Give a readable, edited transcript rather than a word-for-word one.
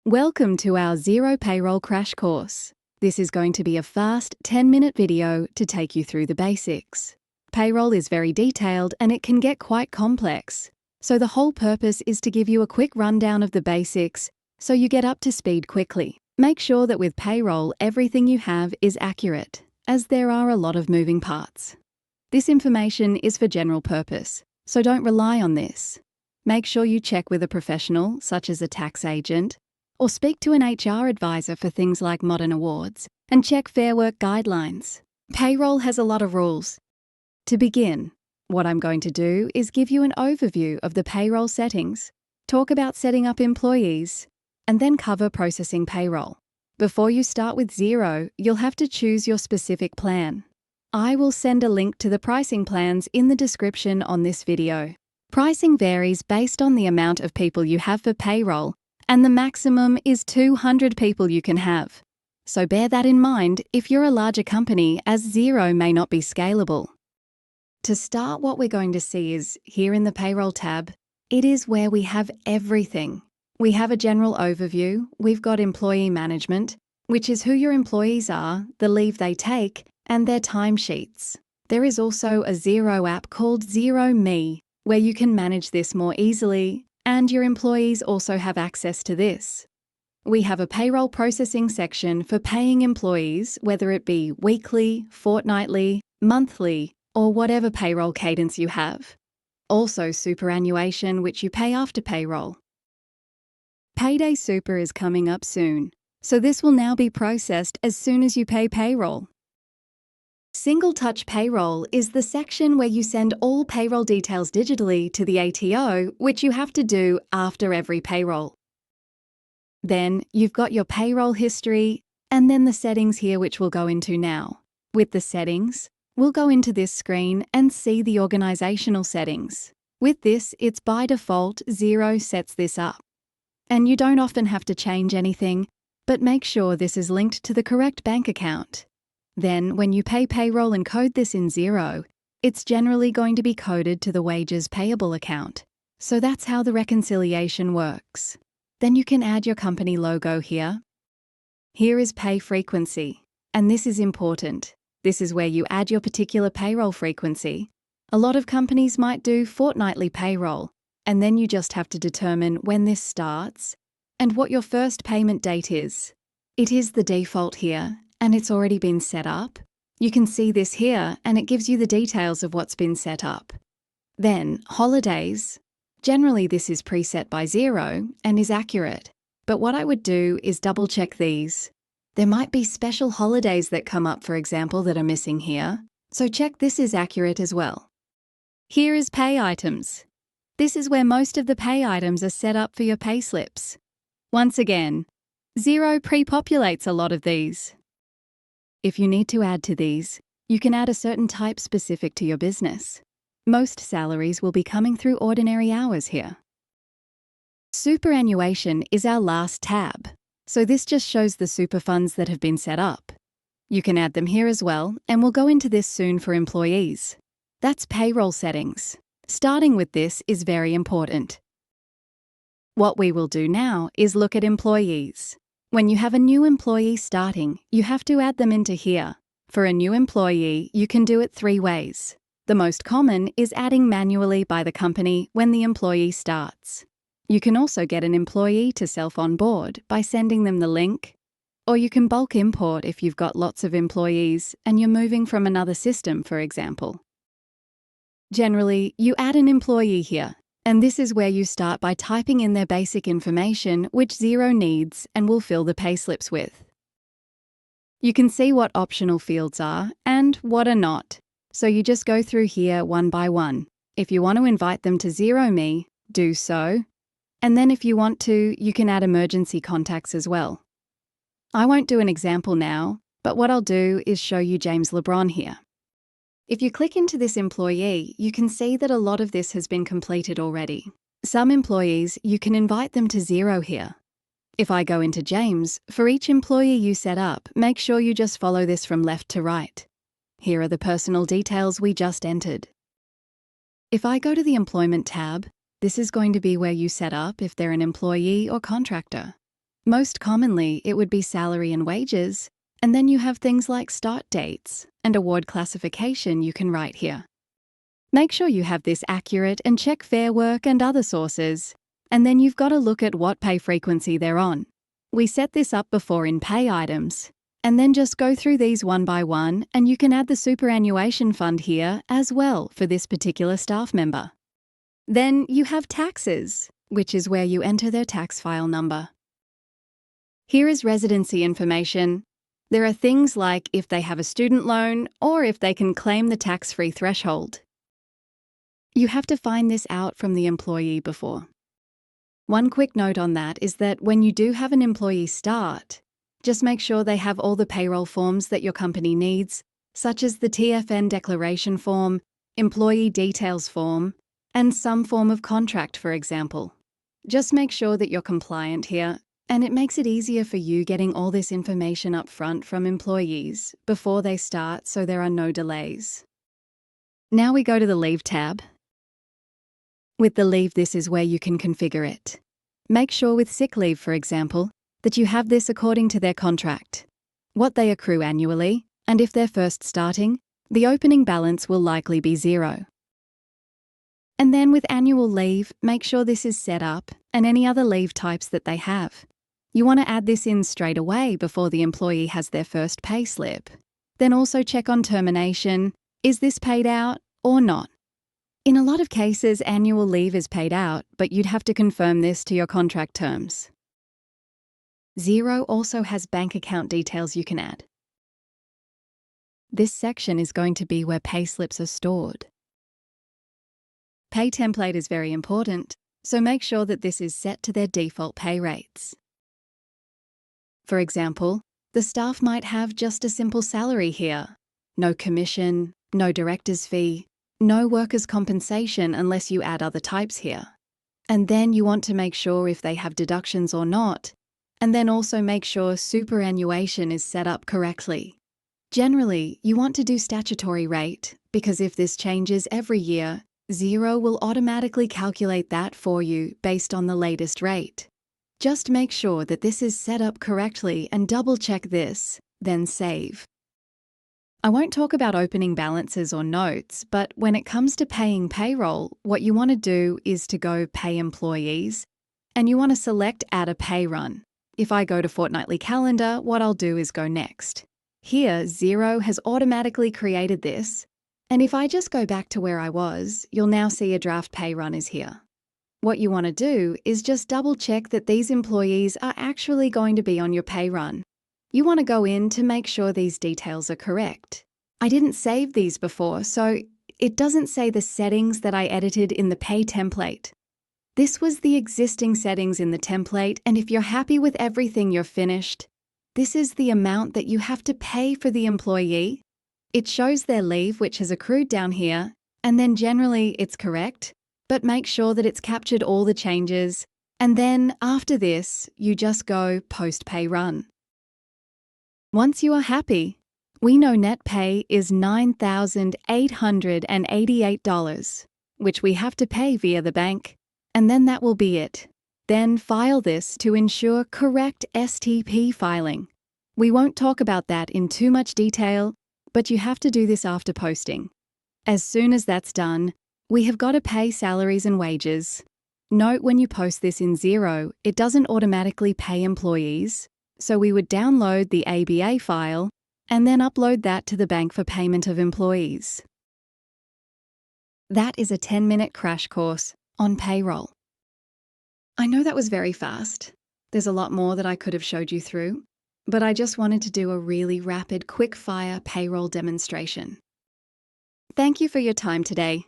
Welcome to our Xero Payroll crash course. This is going to be a fast 10-minute video to take you through the basics. Payroll is very detailed and it can get quite complex. So the whole purpose is to give you a quick rundown of the basics so you get up to speed quickly. Make sure that with payroll everything you have is accurate, as there are a lot of moving parts. This information is for general purpose, so don't rely on this. Make sure you check with a professional, such as a tax agent, or speak to an HR advisor for things like modern awards, and check Fair Work guidelines. Payroll has a lot of rules. To begin, what I'm going to do is give you an overview of the payroll settings, talk about setting up employees, and then cover processing payroll. Before you start with Xero, you'll have to choose your specific plan. I will send a link to the pricing plans in the description on this video. Pricing varies based on the amount of people you have for payroll, and the maximum is 200 people you can have. So bear that in mind if you're a larger company, as Xero may not be scalable. To start, what we're going to see is here in the payroll tab, it is where we have everything. We have a general overview, we've got employee management, which is who your employees are, the leave they take, and their timesheets. There is also a Xero app called Xero Me, where you can manage this more easily, and your employees also have access to this. We have a payroll processing section for paying employees, whether it be weekly, fortnightly, monthly, or whatever payroll cadence you have. Also superannuation, which you pay after payroll. Payday Super is coming up soon, so this will now be processed as soon as you pay payroll. Single Touch Payroll is the section where you send all payroll details digitally to the ATO, which you have to do after every payroll. Then you've got your payroll history, and then the settings here, which we'll go into now. With the settings, we'll go into this screen and see the organisational settings. With this, it's by default Xero sets this up. And you don't often have to change anything, but make sure this is linked to the correct bank account. Then, when you pay payroll and code this in Xero, it's generally going to be coded to the wages payable account. So that's how the reconciliation works. Then you can add your company logo here. Here is pay frequency, and this is important. This is where you add your particular payroll frequency. A lot of companies might do fortnightly payroll, and then you just have to determine when this starts and what your first payment date is. It is the default here, and it's already been set up. You can see this here, and it gives you the details of what's been set up. Then, holidays. Generally, this is preset by Xero and is accurate. But what I would do is double check these. There might be special holidays that come up, for example, that are missing here. So check this is accurate as well. Here is pay items. This is where most of the pay items are set up for your payslips. Once again, Xero pre-populates a lot of these. If you need to add to these, you can add a certain type specific to your business. Most salaries will be coming through ordinary hours here. Superannuation is our last tab, so this just shows the super funds that have been set up. You can add them here as well, and we'll go into this soon for employees. That's payroll settings. Starting with this is very important. What we will do now is look at employees. When you have a new employee starting, you have to add them into here. For a new employee, you can do it 3 ways. The most common is adding manually by the company when the employee starts. You can also get an employee to self-onboard by sending them the link, or you can bulk import if you've got lots of employees and you're moving from another system, for example. Generally, you add an employee here, and this is where you start by typing in their basic information, which Xero needs and will fill the payslips with. You can see what optional fields are and what are not, so you just go through here one by one. If you want to invite them to Xero Me, do so, and then if you want to, you can add emergency contacts as well. I won't do an example now, but what I'll do is show you James LeBron here. If you click into this employee, you can see that a lot of this has been completed already. Some employees, you can invite them to Xero here. If I go into James, for each employee you set up, make sure you just follow this from left to right. Here are the personal details we just entered. If I go to the Employment tab, this is going to be where you set up if they're an employee or contractor. Most commonly, it would be salary and wages, and then you have things like start dates and award classification you can write here. Make sure you have this accurate and check Fair Work and other sources, and then you've got to look at what pay frequency they're on. We set this up before in pay items, and then just go through these one by one, and you can add the superannuation fund here as well for this particular staff member. Then you have taxes, which is where you enter their tax file number. Here is residency information. There are things like if they have a student loan or if they can claim the tax-free threshold. You have to find this out from the employee before. One quick note on that is that when you do have an employee start, just make sure they have all the payroll forms that your company needs, such as the TFN declaration form, employee details form, and some form of contract, for example. Just make sure that you're compliant here, and it makes it easier for you getting all this information up front from employees before they start so there are no delays. Now we go to the Leave tab. With the leave, this is where you can configure it. Make sure with sick leave, for example, that you have this according to their contract, what they accrue annually, and if they're first starting, the opening balance will likely be 0. And then with annual leave, make sure this is set up and any other leave types that they have. You want to add this in straight away before the employee has their first pay slip. Then also check on termination. Is this paid out or not? In a lot of cases, annual leave is paid out, but you'd have to confirm this to your contract terms. Xero also has bank account details you can add. This section is going to be where payslips are stored. Pay template is very important, so make sure that this is set to their default pay rates. For example, the staff might have just a simple salary here. No commission, no director's fee, no workers' compensation unless you add other types here. And then you want to make sure if they have deductions or not, and then also make sure superannuation is set up correctly. Generally, you want to do statutory rate because if this changes every year, Xero will automatically calculate that for you based on the latest rate. Just make sure that this is set up correctly and double-check this, then save. I won't talk about opening balances or notes, but when it comes to paying payroll, what you want to do is to go Pay Employees, and you want to select Add a Pay Run. If I go to Fortnightly Calendar, what I'll do is go Next. Here, Xero has automatically created this, and if I just go back to where I was, you'll now see a draft pay run is here. What you want to do is just double-check that these employees are actually going to be on your pay run. You want to go in to make sure these details are correct. I didn't save these before, so it doesn't say the settings that I edited in the pay template. This was the existing settings in the template, and if you're happy with everything, you're finished. This is the amount that you have to pay for the employee. It shows their leave, which has accrued down here, and then generally it's correct, but make sure that it's captured all the changes, and then after this, you just go Post Pay Run. Once you are happy, we know net pay is $9,888, which we have to pay via the bank, and then that will be it. Then file this to ensure correct STP filing. We won't talk about that in too much detail, but you have to do this after posting. As soon as that's done, we have got to pay salaries and wages. Note when you post this in Xero, it doesn't automatically pay employees, so we would download the ABA file and then upload that to the bank for payment of employees. That is a 10-minute crash course on payroll. I know that was very fast. There's a lot more that I could have showed you through, but I just wanted to do a really rapid, quick-fire payroll demonstration. Thank you for your time today.